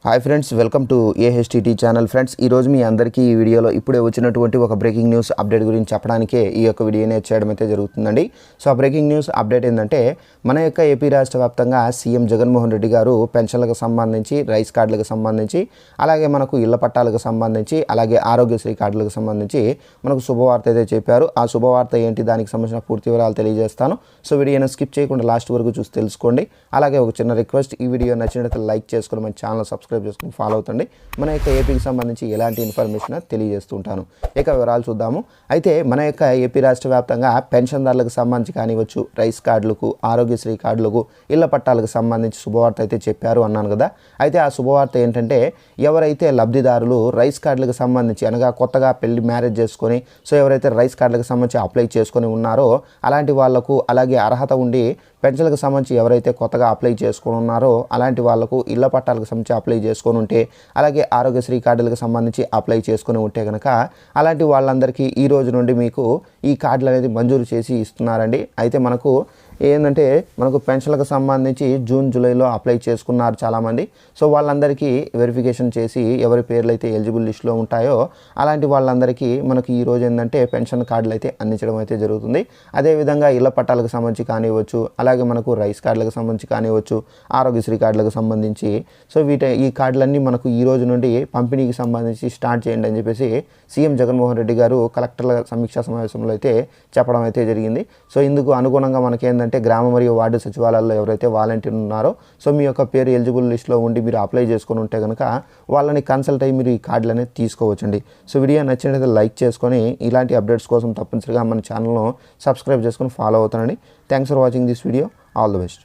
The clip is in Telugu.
Hi friends, welcome to AHTT channel. Friends, ఈరోజు మీ అందరికీ ఈ వీడియోలో ఇప్పుడే వచ్చినటువంటి ఒక బ్రేకింగ్ న్యూస్ అప్డేట్ గురించి చెప్పడానికే ఈ యొక్క వీడియోని చేయడం అయితే జరుగుతుందండి. సో ఆ బ్రేకింగ్ న్యూస్ అప్డేట్ ఏంటంటే, మన యొక్క ఏపీ రాష్ట్ర వ్యాప్తంగా సీఎం జగన్మోహన్ రెడ్డి గారు పెన్షన్లకు సంబంధించి, రైస్ కార్డులకు సంబంధించి, అలాగే మనకు ఇళ్ల పట్టాలకు సంబంధించి, అలాగే ఆరోగ్యశ్రీ కార్డులకు సంబంధించి మనకు శుభవార్త అయితే చెప్పారు. ఆ శుభవార్త ఏంటి, దానికి సంబంధించిన పూర్తి వివరాలు తెలియజేస్తాను. సో వీడియోని స్కిప్ చేయకుండా లాస్ట్ వరకు చూసి తెలుసుకోండి. అలాగే ఒక చిన్న రిక్వెస్ట్, ఈ వీడియో నచ్చినట్లయితే లైక్ చేసుకొని మన ఛానల్ సబ్స్క్రైబ్ చేసుకుని ఫాలో అవుతండి. మన యొక్క ఏపీకి సంబంధించి ఎలాంటి ఇన్ఫర్మేషన్ తెలియజేస్తుంటాను. ఇక వివరాలు చూద్దాము. అయితే మన యొక్క ఏపీ రాష్ట్ర వ్యాప్తంగా పెన్షన్దారులకు సంబంధించి కానివచ్చు, రైస్ కార్డులకు, ఆరోగ్యశ్రీ కార్డులకు, ఇళ్ల పట్టాలకు సంబంధించి శుభవార్త అయితే చెప్పారు అన్నాను కదా. అయితే ఆ శుభవార్త ఏంటంటే, ఎవరైతే లబ్ధిదారులు రైస్ కార్డులకు సంబంధించి, అనగా కొత్తగా మ్యారేజ్ చేసుకొని, సో ఎవరైతే రైస్ కార్డులకు సంబంధించి అప్లై చేసుకొని ఉన్నారో అలాంటి వాళ్లకు, అలాగే అర్హత ఉండి పెన్షన్లకు సంబంధించి ఎవరైతే కొత్తగా అప్లై చేసుకొని ఉన్నారో అలాంటి వాళ్లకు, ఇళ్ల పట్టాలకు సంబంధించి అప్లై చేసుకొని ఉంటే, అలాగే ఆరోగ్యశ్రీ కార్డులకు సంబంధించి అప్లై చేసుకొని ఉంటే కనుక అలాంటి వాళ్ళందరికీ ఈ రోజు నుండి మీకు ఈ కార్డులు అనేది మంజూరు చేసి ఇస్తున్నారండి. అయితే మనకు ఏంటంటే, మనకు పెన్షన్లకు సంబంధించి జూన్ జూలైలో అప్లై చేసుకున్నారు చాలామంది. సో వాళ్ళందరికీ వెరిఫికేషన్ చేసి ఎవరి పేర్లు అయితే ఎలిజిబుల్ లిస్ట్లో ఉంటాయో అలాంటి వాళ్ళందరికీ మనకి ఈ రోజు ఏంటంటే పెన్షన్ కార్డులు అయితే అందించడం అయితే జరుగుతుంది. అదేవిధంగా ఇళ్ల పట్టాలకు సంబంధించి కానివ్వచ్చు, అలాగే మనకు రైస్ కార్డులకు సంబంధించి కానివ్వచ్చు, ఆరోగ్యశ్రీ కార్డులకు సంబంధించి, సో ఈ కార్డులన్నీ మనకు ఈ రోజు నుండి పంపిణీకి సంబంధించి స్టార్ట్ చేయండి అని చెప్పేసి సీఎం జగన్మోహన్ రెడ్డి గారు కలెక్టర్ల సమీక్షా సమావేశంలో అయితే చెప్పడం అయితే జరిగింది. సో ఇందుకు అనుగుణంగా మనకేందంటే, గ్రామ మరియు వార్డు సచివాలయాల్లో ఎవరైతే వాలంటీర్ ఉన్నారో, సో మీ యొక్క పేరు ఎలిజిబుల్ లిస్ట్లో ఉండి మీరు అప్లై చేసుకొని ఉంటే కనుక వాళ్ళని కన్సల్ట్ అయ్యి మీరు ఈ కార్డులు అనేది తీసుకోవచ్చండి. సో వీడియో నచ్చినట్లయితే లైక్ చేసుకొని ఇలాంటి అప్డేట్స్ కోసం తప్పనిసరిగా మన ఛానల్ను సబ్స్క్రైబ్ చేసుకొని ఫాలో అవుతానండి. Thanks for watching this video. All the best.